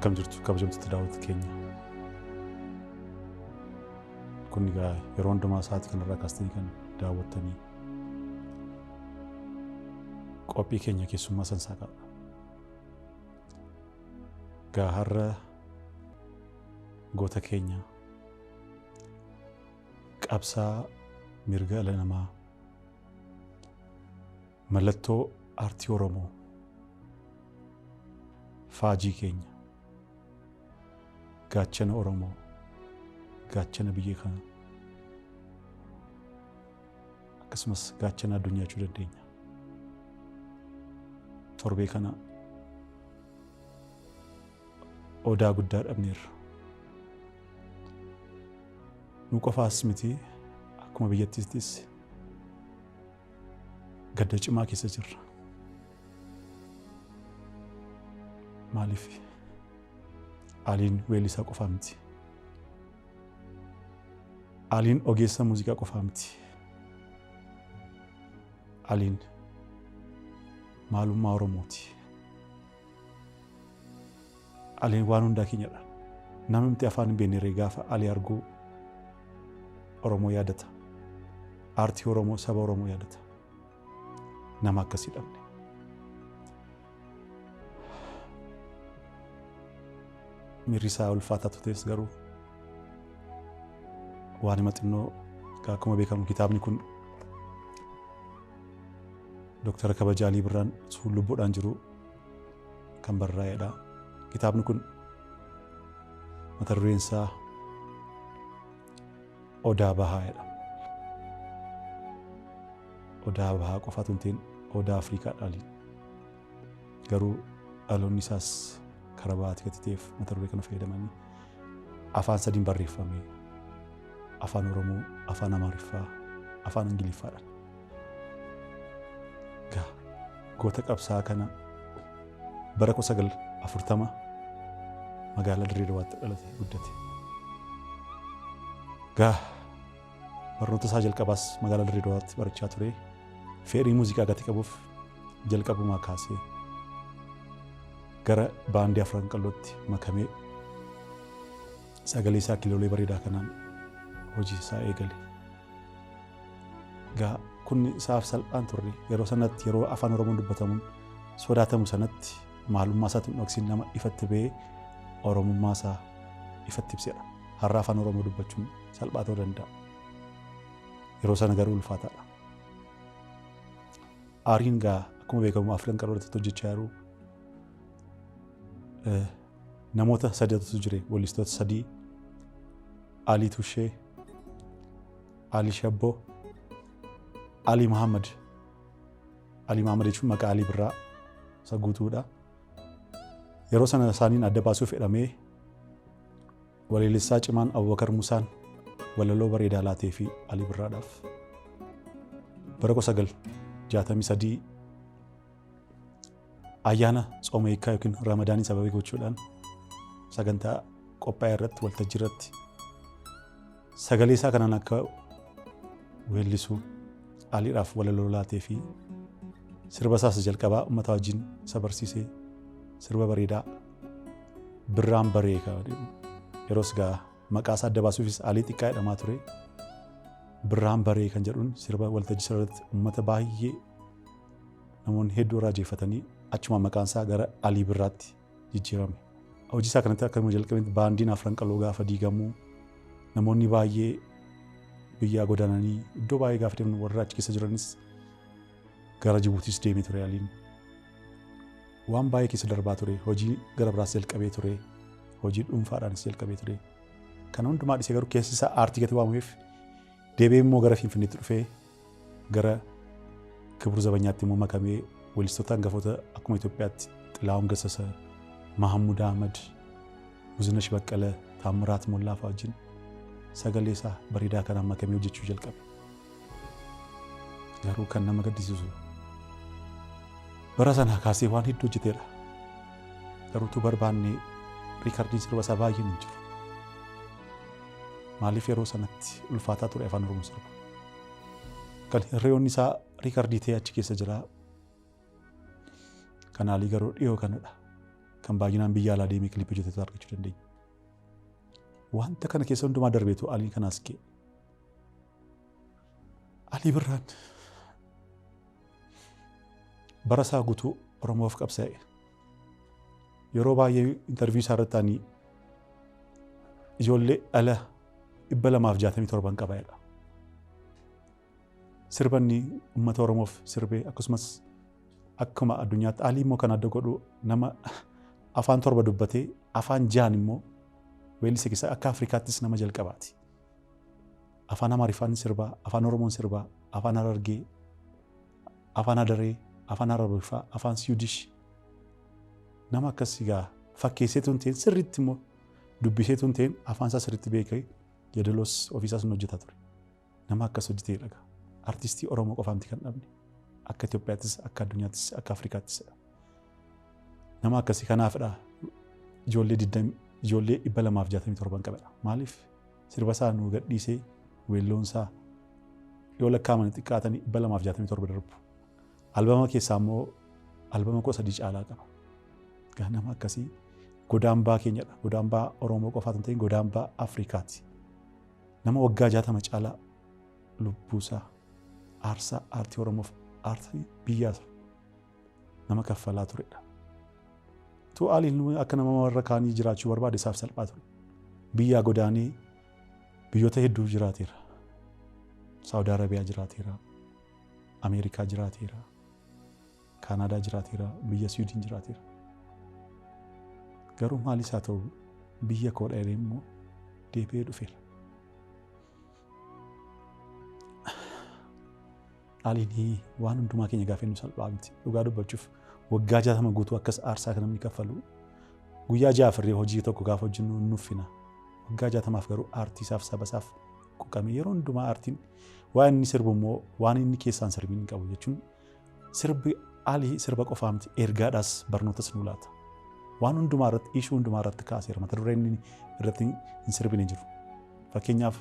akkam jirtu kabajamtoota daawwattoota keenya. Kun egaa yeroo hundumaa sa'aatii kanarraa kaastanii kan daawwattanii qophii keenya keessummaa sansaaqaadha. Egaa har'a goota keenya qabsaa mirga dhala namaa mallattoo aartii Oromoo faajii keenya gaachana Oromoo gaachana biyya kana akkasumas gaachana addunyaa jechuu dandeenya. Torbee kana odaa guddaa dhabneerra. Nu qofaas miti akkuma biyyattiittis gadda cimaa keessa jirra. Maaliif Aliin weellisaa qofaa miti. Aliin ogeessa muuziqaa qofaa miti. Aliin maalummaa Oromooti. Aliin waan hundaa keenyadha. Namni afaan hin beekne gaafa Alii arguu Oromoo yaadata. Aartii Oromoo, saba Oromoo yaadata. Nama akkasii dhabne. Miirri isaa ulfaataa ta'es garuu waan hima xinnoo akkuma beekamu kitaabni kun Dr. Kabajaa Alii Birraan sun lubbuudhaan jiru kan barraa'edha. Kitaabni kun mata dureen isaa Odaa Bahaa'edha. Odaa Bahaa qofaatu hin ta'in Odaa Afriikaadha Aliin. Garuu dhaloonni isaas karaa bahaatti gati ta'eef mata duree kana fayyadamanii afaan sadiin barreeffame. Afaan Oromoo, afaan Amaariffaa, afaan Ingiliffaadha. Goota qabsaa kana bara 1940 magaalaa Dirree Dawaatti dhalate guddate. Barnoota isaa jalqabaas magaalaa Dirree Dawaatti barachaa ture. Fedhii muuziqaa gati qabuuf jalqabumaa kaasee gara baandii Afran Qallootti makamee sagalee isaa kiloolee bareedaa kanaan hojii isaa eegale. Kun isaaf salphaan turre yeroo sanatti yeroo afaan Oromoon dubbatamuun sodaatamu sanatti maalummaa isaatti hin dhoksin nama ifatti ba'ee Oromummaa isaa ifatti ibsedha. Har'a afaan Oromoo dubbachuun salphaa ta'uu danda'a. Yeroo sana garuu ulfaataadha. Aariin akkuma beekamu Afran Qallootti hojjechaa jiru namoota sadiitu jire, weellistoota sadii: Alii Tushee, Alii Shabboo, Ali Muhammad. Ali Muhammad jechuun maqaa Alii Birraa isa guutuudha. Yeroo sana isaaniin adda baasuuf jedhamee weellisaa cimaan Abubakar Musaan walaloo bareedaa laatee fi Alii Birraadhaaf bara 1963 ayyaana Tsooma Hiikkaa yookiin Ramadaanii sababii gochuudhaan sagantaa qophaa'e irratti waltajjii irratti sagalee isaa kanaan akka weellisu Aliidhaaf walaloo laatee fi sirba isaas jalqabaa uummata wajjin isa barsiisee sirba bareedaa Birraan Baree yeroos maqaa isaa adda baasuufis Alii xiqqaa jedhamaa ture. Birraan Baree kan jedhuun sirba waltajjii irratti uummata baay'ee namoonni hedduu raajeffatanii achuma maqaan isaa gara Alii Birraatti jijjiirame. Hojii isaa kanatti akkuma jalqabetti baandiin Afran Qalloo gaafa diigamu namoonni baay'ee biyyaa godaananii iddoo baay'ee gaafa deeman warra achi keessa jiranis gara Jibuutiis deemee ture Aliin. Waan baay'ee keessa darbaa ture. Hojii gara biraas jalqabee ture. Hojii dhuunfaadhaanis jalqabee ture. Kana hundumaa dhisee garuu keessi isaa aartii gati waamuuf deebi'ee immoo gara Finfinneetti dhufee gara Kibur Zabanyaatti immoo makamee weellistoota hangafoota akkuma Itoophiyaatti Xilaahun Gassasa, Mahammud Ahmad, Buzinash Baqqala, Taamiraat Mollaa fa'aa wajjin sagalee isaa bareedaa kanaan makamee hojjechuu jalqabe. Garuu kan nama gaddisiisu bara sana kaasee waan hedduu hojjeteedha. Garuutu barbaannee riikardiin sirba isaa baay'een hin jiru. Maaliif yeroo sanatti ulfaataa ture afaan Oromoo sirba. Kan hirriyoonni isaa riikardii ta'ee achi keessa jira. Kan Alii garuu dhiyoo kanadha. kan baay'inaan biyya alaa deemee kilipii hojjetetu argachuu dandeenya. Wanta kana keessa hundumaa darbeetu Aliin kanaas ka'e. Alii Birraan bara isaa guutuu Oromoof qabsaa'e. Yeroo baay'ee intarviiyuu isaa irratti ani ijoollee ala 267 qabaadha. Sirbanni uummata Oromoof sirbee akkasumas akkuma addunyaatti Alii immoo kan adda godhu nama afaan 7 dubbatee afaan 6 immoo weellisee keessa akka Afrikaattis nama jalqabaati. Afaan Amaariffaan sirbaa, afaan Oromoon sirbaa, afaan Harargee, afaan Hadaree, afaan Arabiffaa, afaan Siyuudish. Nama akkasii gaa fakkeesseetu hin ta'in sirriitti immoo dubbiseetu hin ta'in afaan isaa sirriitti beekee jedaloos ofiisaas hin hojjetaa ture. Nama akkas hojjetee dhagaa. Artistii Oromoo qofaamti kan dhabne. Akka Itoophiyaattis, akka addunyaattis, akka Afrikaattis. Nama akkasii kanaafidha ijoollee 267 qabadha. Maaliif sirba isaa nu gadhiisee weelloon isaa yoo lakkaa'aman xiqqaatanii 267 darbu. Albama keessaa immoo albama 3 caalaa qaba. Nama akkasii godaambaa keenyadha. Godaambaa Oromoo qofaatu hin ta'in godaambaa Afrikaati. Nama waggaa 60 caalaa lubbuusaa aarsaa aartii Oromoof aartii biyyaaf nama kaffalaa turedha. Tu Aliin akka nama warra kaanii jiraachuu barbaade isaaf salphaa ture. Biyyaa godaanee biyyoota hedduu jiraateera. Saawudi Arabiyaa jiraateera. Ameerikaa jiraateera. Kaanaadaa jiraateera. Biyya Swiidin jiraateera. Garuu maalis haa ta'u biyya koo dhaqee immoo deebi'ee dhufeera. Aliin waan hundumaa keenya gaafa inni salphaa miti. Dhugaa dubbachuuf waggaa 60 guutuu akkas aarsaa kan namni kaffalu. Guyyaa 6 firree hojii tokko gaafa hojjennu nuffina. Waggaa 60 garuu aartii isaaf saba isaaf quuqame yeroo hundumaa aartiin waan inni sirbu immoo waan inni keessaan sirbiin hin qabu jechuun sirbi Alii sirba qofaa miti ergaadhaas barnootas nu laata. Waan hundumaa irratti ishuu hundumaa irratti kaaseera mata dureen inni irratti hin sirbine jiru. Fakkeenyaaf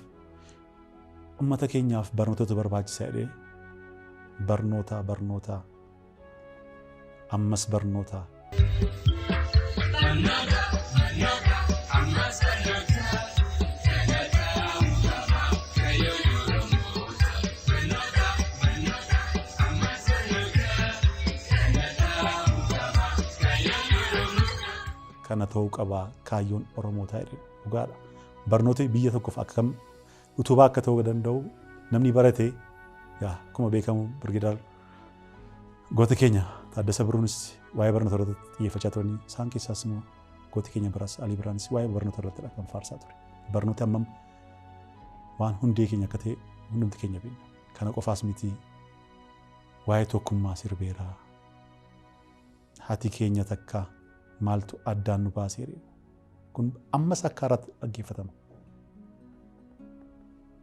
uummata keenyaaf barnootatu barbaachisaa jedhee barnoota ammas barnoota. Kana ta'uu qabaa kaayyoon Oromoo ta'e dhugaadha. Barnooti biyya tokkoof akkam utubaa akka ta'uu danda'u namni barate yaa akkuma beekamu Birgidaar goota keenya Taaddasa Birruunis waa'ee barnoota irratti xiyyeeffachaa turanii isaan keessaas immoo gooti keenya biraas Alii Birraanis waa'ee barnoota irratti kan faarsaa ture. Barnooti hammam waan hundee keenya akka ta'e hundumti keenya beekna. Kana qofaas miti waa'ee tokkummaa sirbeeraa. Haati keenya takka maaltu addaan nu baaseera. Kun ammas akka irratti dhaggeeffatama.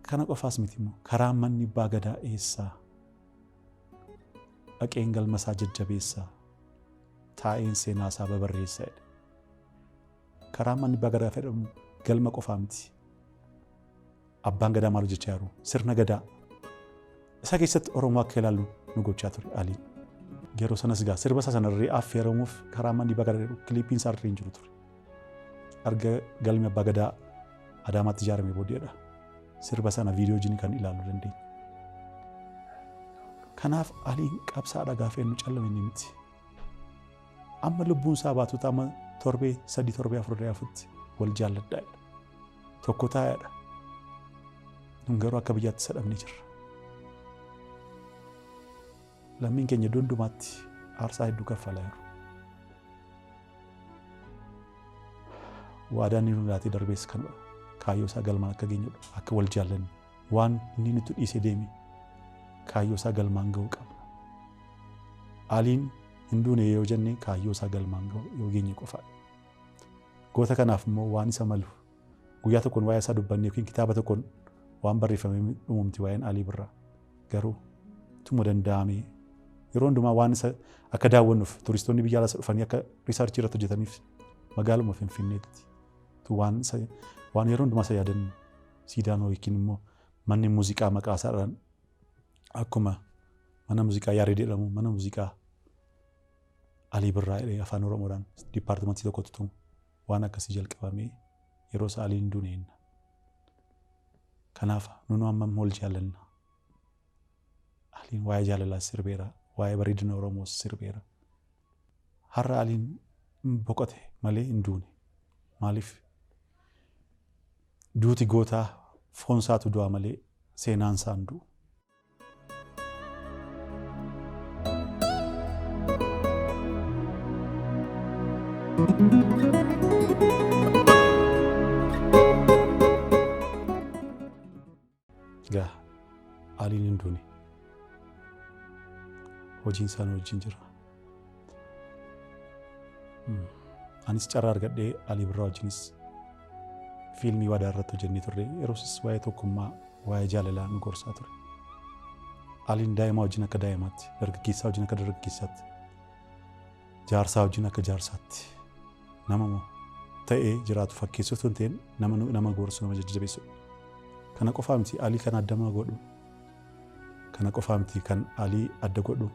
Kana qofaas miti immoo karaa manni abbaa gadaa eessaa dhaqeen galma isaa jajjabeessaa taa'een seenaa isaa babarreessaa jedhe. Karaa manni abbaa gadaa fedhamu galma qofaa miti. Abbaan gadaa maal hojjechaa jiru sirna gadaa isa keessatti Oromoo akka ilaallu nu gochaa ture Aliin. Yeroo sanas gaa sirba isaa sanarree affeeramuuf karaa manni abbaa gadaa kiliipiin isaa irra hin jiru ture. Arga galmi abbaa gadaa Adaamaatti ijaarame booddeedha. Sirba sana viidiyoo wajjin kan ilaaluu dandeenya. Kanaaf Aliin qabsaadha gaafa inni callame inni miti. Amma lubbuun isaa baatuutu amma 7 3 7 4 4tti wal jaalladhaa. Tokko taa'aadha. Garuu akka biyyaatti sadhabnee jirra. Lammiin keenya hundumaatti aarsaa hedduu kaffalaa jiru. Waadaan inni laatee darbees kan kaayyoo isaa galmaan akka geenyudha. Akka wal jaallannu waan inni nutti dhiisee deeme kaayyoo isaa galmaan ga'uu qabna. Aliin hin duune yoo jenne kaayyoo isaa galmaan ga'u yoo geenye qofaadha. Goota kanaaf immoo waan isa malu guyyaa tokkoon waa'ee isaa dubbanne yookiin kitaaba tokkoon waan barreeffamee dhumumti waa'een Alii Birraa. Garuu tuma danda'amee yeroo hundumaa waan isa akka daawwannuuf turistoonni biyya alaas dhufanii akka riisarchii irratti hojjetaniif magaaluma Finfinneetti waan yeroo hundumaa isa yaadannu siidaan yookiin immoo manni muuziqaa maqaa isaadhaan akkuma mana muuziqaa Yaareed jedhamu mana muuziqaa Alii Birraa afaan Oromoodhaan dipaartimentii tokkotu waan akkasii jalqabamee yeroo isaa Aliin duuneenna. Kanaaf nunu ammam wal jaalanna. Aliin waa'ee jaalalaa sirbeera, waa'ee bareedina Oromoos sirbeera. Har'a Aliin boqote malee hin duune. Maaliif duuti gootaa foon isaatu du'a malee seenaan isaa hin du'u. Gaa Aliin hin duune. Hojiin isaa nu wajjin jira. Anis carraa argadhee Alii Birraa wajjinis fiilmii waadaa irratti hojjennee turre. Yeroosis waa'ee tokkummaa, waa'ee jaalalaa nu gorsaa ture. Aliin daa'imaa wajjin akka daa'imaatti, dargaggeessaa wajjin akka dargaggeessaatti, jaarsaa wajjin akka jaarsaatti nama ta'ee jiraatu fakkeessuuf hin ta'in nama gorsu, nama jajjabeessu. Kana qofaa miti Alii kan adda godhu. Kana qofaa miti kan Alii adda godhu.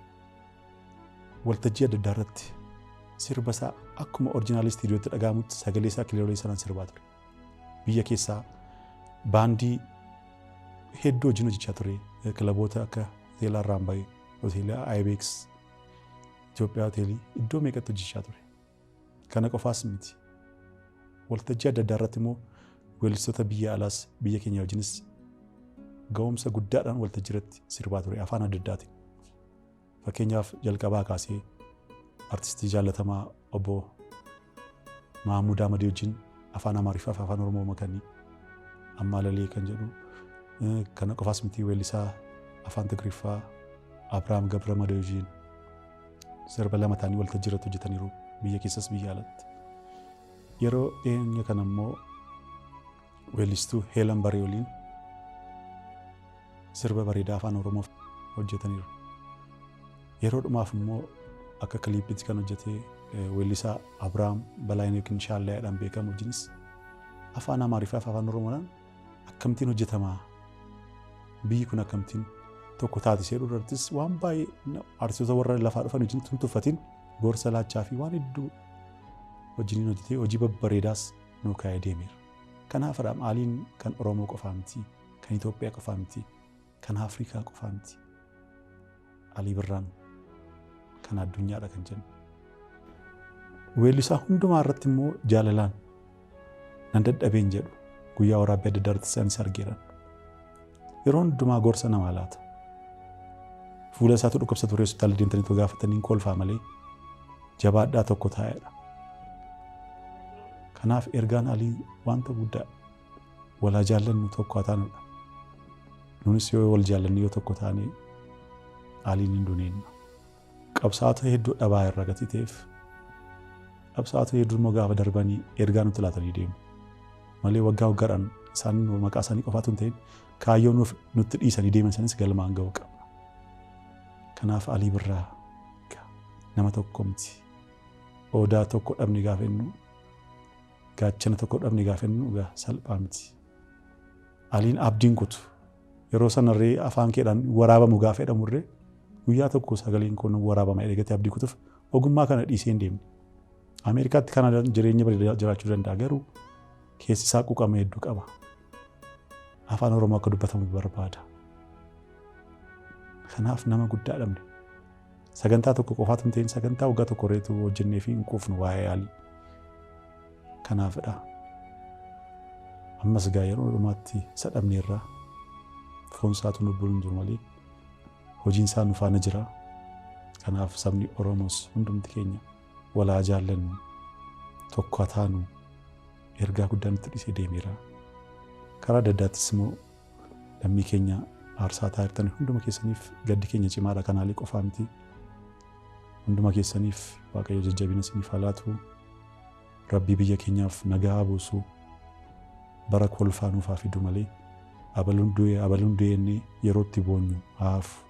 Waltajjii adda addaa irratti sirba isaa akkuma orjinaal istiidiyootti dhaga'amutti sagalee isaa kiloolee sanaan sirbaa ture. Biyya keessaa baandii hedduu wajjin hojjechaa ture. Kilaboota akka hoteela Raambaayii, hoteela Ibex, Itoophiyaa hoteelii iddoo meeqatti hojjechaa ture. Kana qofaas miti. Waltajjii adda addaa irratti immoo weellistoota biyya alaas biyya keenya wajjinis ga'umsa guddaadhaan waltajjii irratti sirbaa ture afaan adda addaatiin. Fakkeenyaaf jalqabaa kaasee artistii jaallatamaa obbo Mahamuud Ahmadii wajjin afaan Amaariffaa fi afaan Oromoo makanii Ammalalee kan jedhu. Kana qofaas miti weellisaa afaan Tigriffaa Abrahaam Gabramadee wajjin sirba lama ta'anii waltajjii irratti hojjetaniiru biyya keessas biyya alatti. Yeroo dhiyeenya kana immoo weellistuu Heelan Baree waliin sirba bareedaa afaan Oromoof hojjetaniiru. Yeroo dhumaaf immoo akka kiliipitti kan hojjete weellisaa Abrahaam Balaayinee yookiin Shaallayaadhaan beekamu wajjinis afaan Amaariffaa fi afaan Oromoodhaan akkamittiin hojjetamaa biyyi kun akkamittiin tokko taate jedhu irrattis waan baay'ee artistoota warra lafaa dhufan wajjin tuntuffatiin gorsa laachaa fi waan hedduu wajjiniin hojjetee hojii babbareedaas nuu kaa'ee deemeera. Kanaaf Aliin kan Oromoo qofaa miti, kan Itoophiyaa qofaa miti, kan Afrikaa qofaa miti. Alii Birraan kan addunyaadha kan jennu. Weellisaa hundumaa irratti immoo jaalalaan nan dadhabeen jedhu guyyaa waraabbii adda addaa irratti isaanis argeeran. Yeroo hundumaa gorsa namaa laata. Fuula isaatu dhukkubsa ture hospitaala deemtanii gaafatanii kolfaa malee jabaadhaa tokko taa'edha. Kanaaf ergaan Alii wanta guddaa walaa jaallannu tokko haa taanudha. Nunis yoo wal jaallannu yoo tokko taane Aliin hin duuneenna. Qabsaa'ota hedduu dhabaa irra gatii ta'eef qabsaa'ota hedduu immoo gaafa darbanii ergaa nutti laatanii deemu. Malee waggaa waggaadhaan isaan maqaa isaanii qofaatu hin ta'in kaayyoo nutti dhiisanii deeman sanis galmaan ga'uu qabna. Kanaaf Alii Birraa nama tokko miti. Odaa tokko dhabni gaafa jennu gaachana tokko dhabni gaafa jennu salphaa miti. Aliin abdiin kutu yeroo sanarree afaan keedhaan waraabamu gaafa jedhamurree guyyaa tokko sagaleen kun waraabama eeggatee abdii kutuuf ogummaa kana dhiisee hin deemne. Ameerikaatti Kanadaan jireenya bareedaa jiraachuu danda'a garuu keessi isaa quuqama hedduu qaba. Afaan Oromoo akka dubbatamu barbaada. Kanaaf nama guddaa dhabne. Sagantaa tokko qofaatu hin ta'in sagantaa waggaa tokko reetu hojjennee fi hin quufnu waa'ee Alii. Kanaafidha. Ammas gaa yeroo dhumaatti isa dhabneerraa foon isaatu lubbuun hin jiru malee hojiin isaa nu faana jira. Kanaaf sabni Oromoos hundumti keenya walaa jaallannu tokko haa taanu ergaa guddaa nutti dhiisee deemeera. Karaa adda addaattis immoo lammii keenya aarsaa taa'irtan hunduma keessaniif gaddi keenya cimaadha. Kan Alii qofaa miti. Hunduma keessaniif Waaqayyo jajjabina isiniif haa laatu. Rabbii biyya keenyaaf nagaa buusu. Bara kolfaa nuuf haa fidu malee abaluun du'ee yerootti boonyu haafu.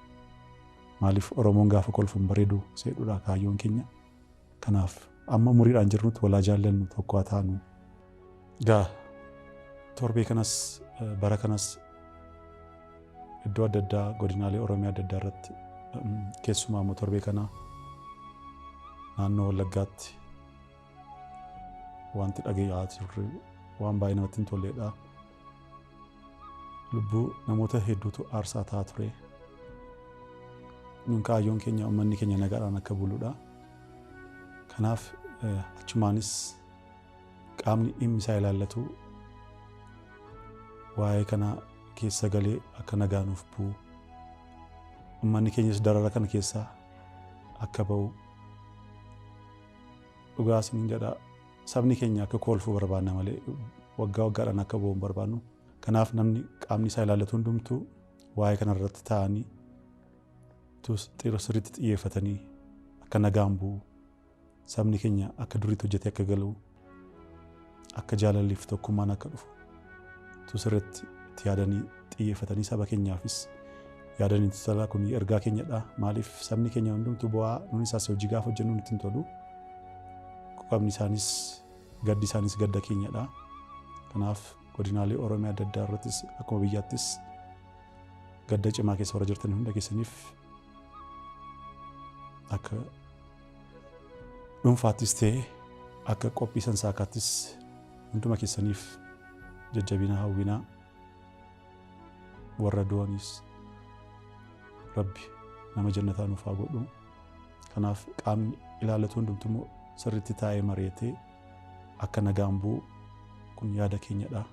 Maaliif Oromoon gaafa kolfuun bareedu seedhuudha kaayyoon keenya. Kanaaf amma muriidhaan jirnutti walaa jaallannu tokko haa taanu. Gaa torbee kanas bara kanas iddoo adda addaa godinaalee Oromiyaa adda addaa irratti keessumaa immoo torbee kana naannoo Wallaggaatti wanti dhaga'aa turre waan baay'ee namatti hin tolledha. Lubbuu namoota hedduutu aarsaa ta'aa ture. Nun kaayyoon keenya uummanni keenya nagaadhaan akka buluudha. Kanaaf achumaanis qaamni dhimmi isaa ilaallatu waa'ee kana keessa galee akka nagaanuuf bu'u. Uummanni keenyas darara kana keessaa akka ba'u dhugaa isiniin jedha. Sabni keenya akka kolfuu barbaanna malee waggaa waggaadhaan akka ba'u hin barbaannu. Kanaaf namni qaamni isaa ilaallatu hundumtuu waa'ee kana irratti taa'anii sirriitti xiyyeeffatanii akka nagaan bu'u. Sabni keenya akka duriitti hojjetee akka galu, akka jaalalliif tokkummaan akka dhufu sirriitti itti yaadanii xiyyeeffatanii saba keenyaafis yaadanii tolaa kun ergaa keenyadha. Maaliif sabni keenya hundumtuu bu'aa nuuni isaas hojii gaafa hojjennu nutti hin tolu. Qabni isaanis gaddi isaanis gadda keenyadha. Kanaaf godinaalee Oromiyaa adda addaa irrattis akkuma biyyaattis gadda cimaa keessa warra jirtan hunda keessaniif akka dhuunfaattis ta'e akka qophii sansaakaattis hunduma keessaniif jajjabina hawwinaa. Warra du'anis Rabbi nama jannataa nuuf haa godhu. Kanaaf qaamni ilaallatu hundumtuu sirriitti taa'ee mari'atee akka nagaan bu'u kun yaada keenyadha.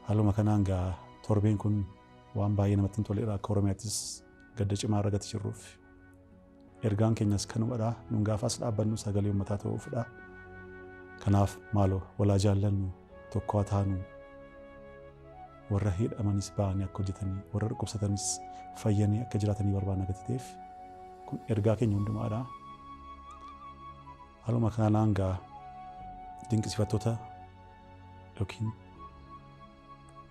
Haaluma kanaan gaa torbeen kun waan baay'ee namatti hin tolledha. Akka Oromiyaattis gadda cimaa irratti jirruuf ergaan keenyas kanumadha. Nun gaafaas dhaabbannu sagalee uummataa ta'uufidha. Kanaaf maaloo walaa jaallannu tokko haa taanu. Warra hidhamanis ba'anii akka hojjetanii, warra dhukkubsatanis fayyanii akka jiraatanii barbaanna gatiteef kun ergaa keenya hundumaadha. Haaluma kanaan gaa dinqisiifattoota yookiin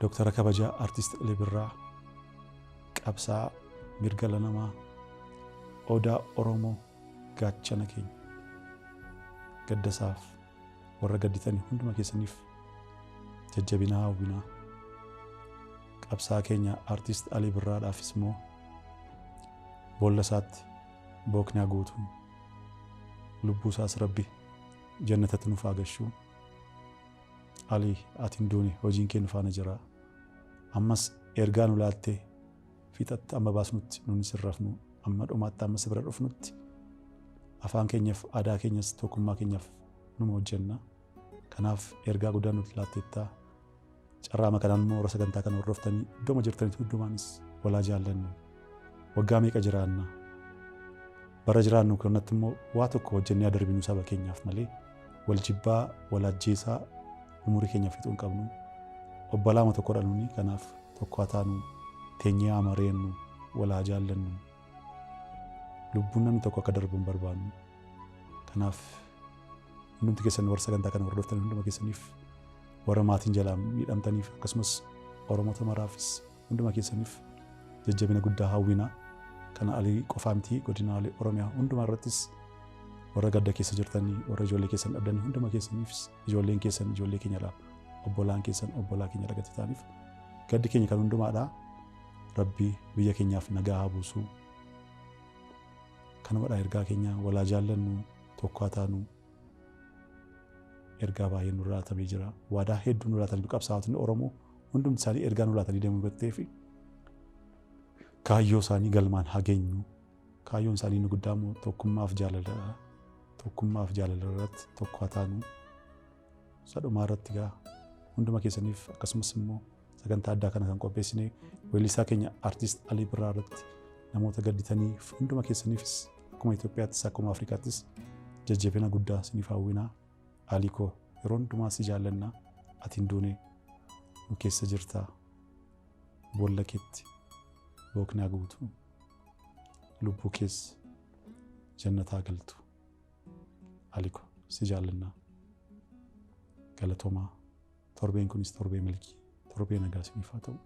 Dooktara kabajaa Artiist Alii Birraa, qabsaa'aa mirga namaa, Odaa Oromoo gaachana keenya gaddasaaf warra gadditanii hunduma keessaniif jajjabinaa hawwinaa. Qabsaa'aa keenya Artiist Alii Birraadhaafis immoo boolla isaatti booknaa guutuun lubbuu isaas Rabbi jannatatti nuuf haa galchu. Alii ati hin duune hojiin kee nu faana jira. Ammas ergaa nu laattee fixatti amma baasnutti nuuni sirrafnu amma dhumaatti amma si bira dhufnutti afaan keenyaaf aadaa keenyas tokkummaa keenyaaf numa hojjenna. Kanaaf ergaa guddaa nutti laatteettaa. Carraa makanaan immoo warra sagantaa kana hordoftanii iddoo jirtanitti hundumaanis walaa jaallannu. Waggaa meeqa jiraanna? Bara jiraannu kanatti immoo waa tokko hojjennee darbinu saba keenyaaf malee wal jibbaa wal ajjeesaa umurii keenya fixuu hin qabnu. Obbolaama tokkodha nuuni. Kanaaf tokko haa taanu, teenyee haa mareennu, walaa jaallannu. Lubbuun namni tokko akka darbu hin barbaannu. Kanaaf hundumti keessan warra sagantaa kana hordoftanii hunduma keessaniif warra maatiin jalaa miidhamtaniif akkasumas Oromoota maraafis hunduma keessaniif jajjabina guddaa hawwinaa. Kana Alii qofaa miti godinaalee Oromiyaa hundumaa irrattis warra gadda keessa jirtanii warra ijoollee keessan dhabdanii hunduma keessaniifis ijoolleen keessan ijoollee keenyadha. Obbolaan keessan obbolaa keenya dhagatti ta'aniif gaddi keenya kan hundumaadha. Rabbi biyya keenyaaf nagaa haa buusu. Kanumadha ergaa keenya. Walaa jaallannu, tokko haa taanu. Ergaa baay'ee nu laatamee jira. Waadaa hedduu nu laatanii qabsaa'otni Oromoo hundumti isaanii ergaa nu laatanii deemuu baatteef kaayyoo isaanii galmaan haa geenyu. Kaayyoon isaanii nu guddaa immoo tokkummaaf jaalalaa. Tokkummaaf jaalala irratti tokko haa taanu. Sadhumaa irratti gaa hunduma keessaniif akkasumas immoo sagantaa addaa kana kan qopheessine weellisaa keenya Artiist Alii Birraa irratti namoota gadditaniif hunduma keessaniifis akkuma Itoophiyaattis akkuma Afrikaattis jajjabina guddaa isiniif hawwinaa. Alii koo yeroo hundumaa si jaallanna. Ati hin duune nu keessa jirta. Boolla keetti booknaa guutu. Lubbuu keessa jannataa galtu. Alii koo si jaallanna. Galatoomaa. Torbeen kunis torbee milkii, torbee nagaa isiniif haa ta'u.